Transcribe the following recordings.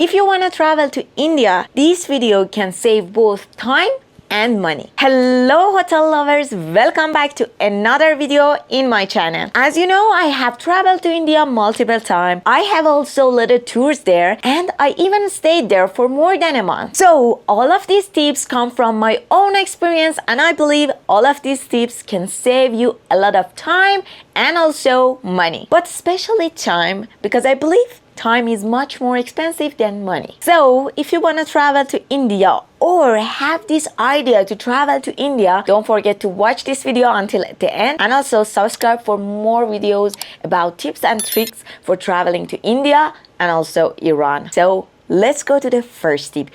If you want to travel to India, this video can save both time and money. Hello hotel lovers, welcome back to another video in my channel. As you know, I have traveled to India multiple times. I have also led tours there and I even stayed there for more than a month. So all of these tips come from my own experience and I believe all of these tips can save you a lot of time and also money. But especially time, because I believe time is much more expensive than money. So if you want to travel to India or have this idea to travel to India, don't forget to watch this video until the end and also subscribe for more videos about tips and tricks for traveling to India and also Iran. So let's go to the first tip.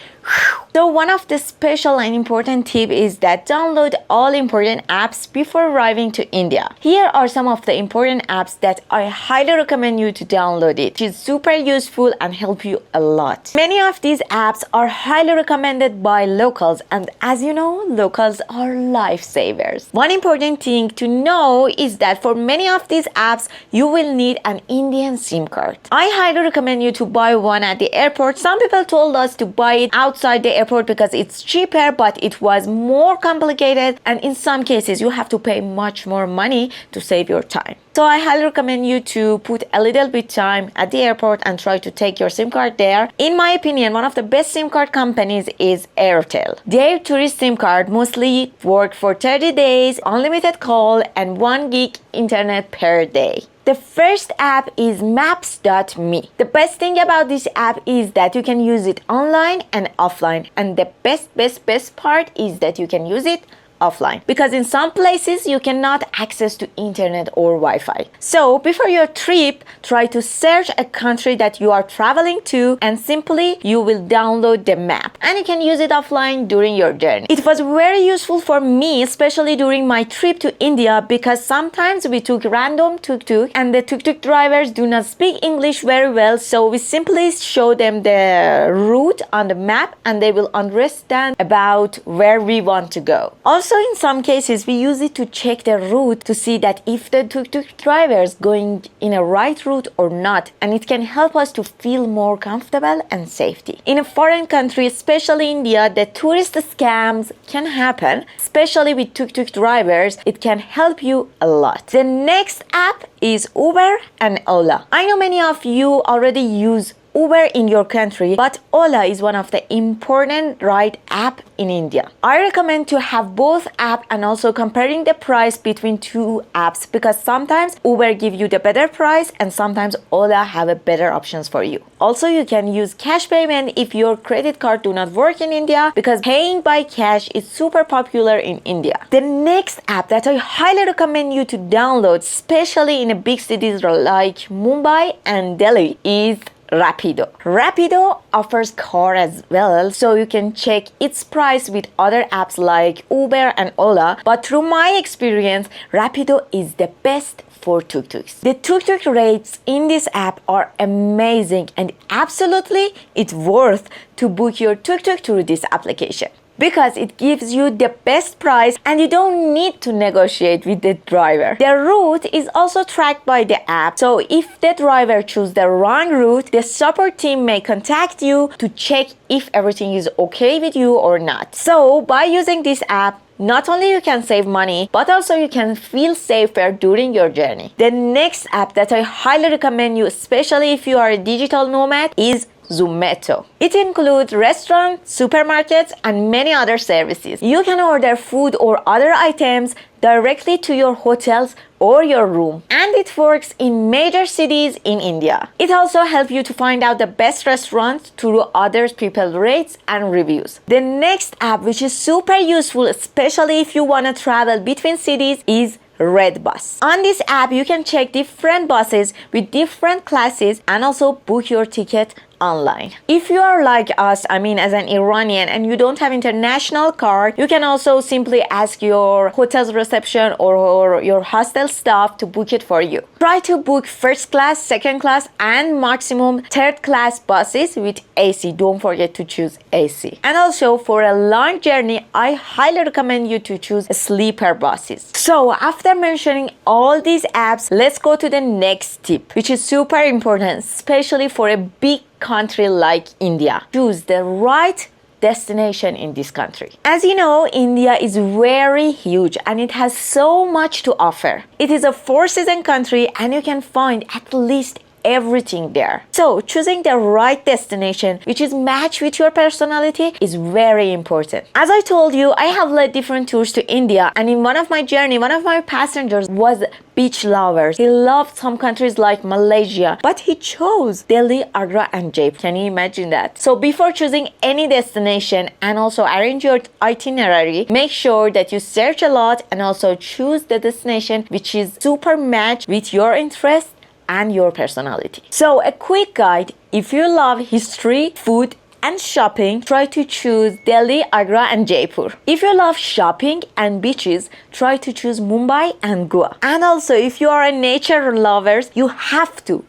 So one of the special and important tip is that download all important apps before arriving to India. Here are some of the important apps that I highly recommend you to download it. It is super useful and help you a lot. Many of these apps are highly recommended by locals and as you know, locals are lifesavers. One important thing to know is that for many of these apps, you will need an Indian SIM card. I highly recommend you to buy one at the airport. Some people told us to buy it outside the airport because it's cheaper, but it was more complicated and in some cases you have to pay much more money to save your time. So I highly recommend you to put a little bit time at the airport and try to take your SIM card there. In my opinion, one of the best SIM card companies is Airtel. Their tourist SIM card mostly work for 30 days, unlimited call and 1 gig internet per day. The first app is maps.me. The best thing about this app is that you can use it online and offline. And the best part is that you can use it offline because in some places you cannot access to internet or Wi-Fi. So before your trip, try to search a country that you are traveling to and simply you will download the map and you can use it offline during your journey. It was very useful for me, especially during my trip to India, because sometimes we took random tuk-tuk and the tuk-tuk drivers do not speak English very well, so we simply show them the route on the map and they will understand about where we want to go. Also, in some cases, we use it to check the route to see that if the tuk-tuk driver is going in a right route or not, and it can help us to feel more comfortable and safety. In a foreign country, especially India, the tourist scams can happen, especially with tuk-tuk drivers. It can help you a lot. The next app is Uber and Ola. I know many of you already use Uber in your country, but Ola is one of the important ride app in India. I recommend to have both app and also comparing the price between two apps because sometimes Uber give you the better price and sometimes Ola have a better options for you. Also, you can use cash payment if your credit card do not work in India because paying by cash is super popular in India. The next app that I highly recommend you to download, especially in the big cities like Mumbai and Delhi, is Rapido. Rapido offers car as well, so you can check its price with other apps like Uber and Ola, but through my experience, Rapido is the best for tuk-tuks. The tuk-tuk rates in this app are amazing and absolutely it's worth to book your tuk-tuk through this application, because it gives you the best price and you don't need to negotiate with the driver. The route is also tracked by the app, so if the driver chooses the wrong route, the support team may contact you to check if everything is okay with you or not. So by using this app, not only you can save money, but also you can feel safer during your journey. The next app that I highly recommend you, especially if you are a digital nomad, is Zomato. It includes restaurants, supermarkets, and many other services. You can order food or other items directly to your hotels or your room, and it works in major cities in India. It also helps you to find out the best restaurants through other people's rates and reviews. The next app, which is super useful, especially if you want to travel between cities, is Red Bus. On this app, you can check different buses with different classes and also book your ticket online. If you are like us, as an Iranian, and you don't have international card, you can also simply ask your hotel's reception or your hostel staff to book it for you. Try to book first class, second class, and maximum third class buses with AC. Don't forget to choose AC. And also for a long journey, I highly recommend you to choose sleeper buses. So after mentioning all these apps, let's go to the next tip, which is super important, especially for a big country like India. Choose the right destination in this country. As you know, India is very huge and it has so much to offer. It is a four-season country and you can find at least everything there. So choosing the right destination which is matched with your personality is very important. As I told you, I have led different tours to India, and in one of my journey, one of my passengers was beach lovers. He loved some countries like Malaysia, but he chose Delhi, Agra and Jaipur. Can you imagine that? So before choosing any destination and also arrange your itinerary, make sure that you search a lot and also choose the destination which is super matched with your interests and your personality. So a quick guide: if you love history, food and shopping, try to choose Delhi, Agra and Jaipur. If you love shopping and beaches, try to choose Mumbai and Goa. And also if you are a nature lovers, you have to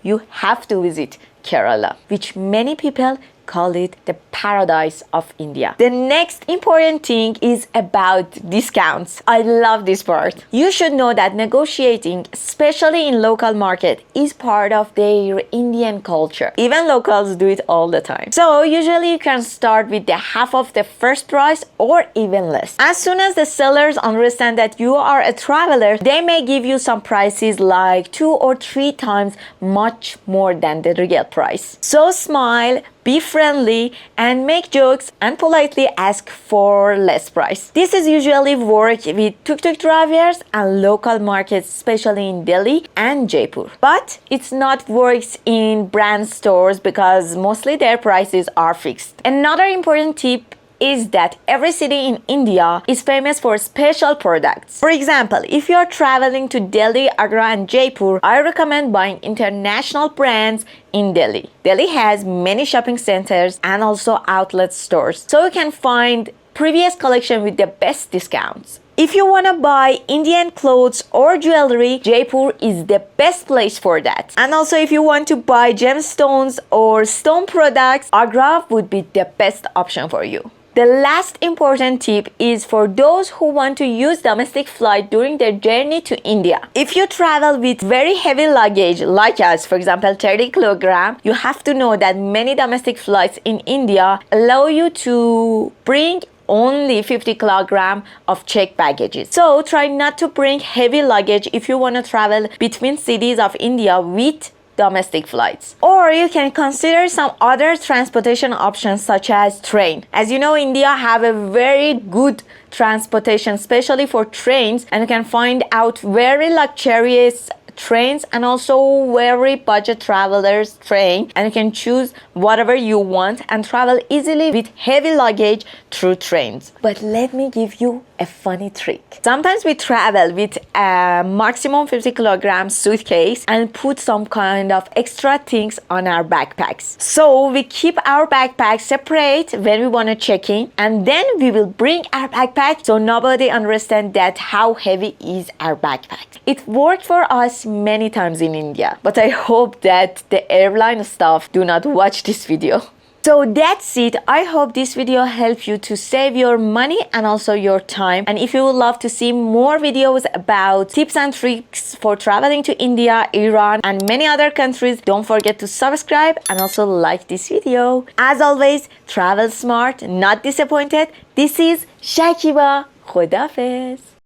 visit Kerala, which many people call it the paradise of India. The next important thing is about discounts. I love this part. You should know that negotiating, especially in local market, is part of their Indian culture. Even locals do it all the time. So usually you can start with the half of the first price or even less. As soon as the sellers understand that you are a traveler, they may give you some prices like 2 or 3 times much more than the real price. So smile, be friendly and make jokes and politely ask for less price. This is usually work with tuk-tuk drivers and local markets, especially in Delhi and Jaipur. But it's not works in brand stores because mostly their prices are fixed. Another important tip is that every city in India is famous for special products. For example, if you are traveling to Delhi, Agra and Jaipur, I recommend buying international brands in Delhi. Delhi has many shopping centers and also outlet stores, so you can find previous collection with the best discounts. If you want to buy Indian clothes or jewelry, Jaipur is the best place for that. And also if you want to buy gemstones or stone products, Agra would be the best option for you. The last important tip is for those who want to use domestic flight during their journey to India. If you travel with very heavy luggage like us, for example 30 kg, you have to know that many domestic flights in India allow you to bring only 50 kg of checked baggages. So try not to bring heavy luggage if you want to travel between cities of India with domestic flights. Or you can consider some other transportation options such as train. As you know, India have a very good transportation, especially for trains, and you can find out very luxurious trains and also very budget travelers train, and you can choose whatever you want and travel easily with heavy luggage through trains. But let me give you a funny trick. Sometimes we travel with a maximum 50 kg suitcase and put some kind of extra things on our backpacks. So we keep our backpacks separate when we want to check in, and then we will bring our backpack so nobody understands that how heavy is our backpack. It worked for us many times in India, but I hope that the airline staff do not watch this video. So that's it. I hope this video helped you to save your money and also your time. And if you would love to see more videos about tips and tricks for traveling to India, Iran and many other countries, don't forget to subscribe and also like this video. As always, travel smart, not disappointed. This is Shakiba. Khudafiz.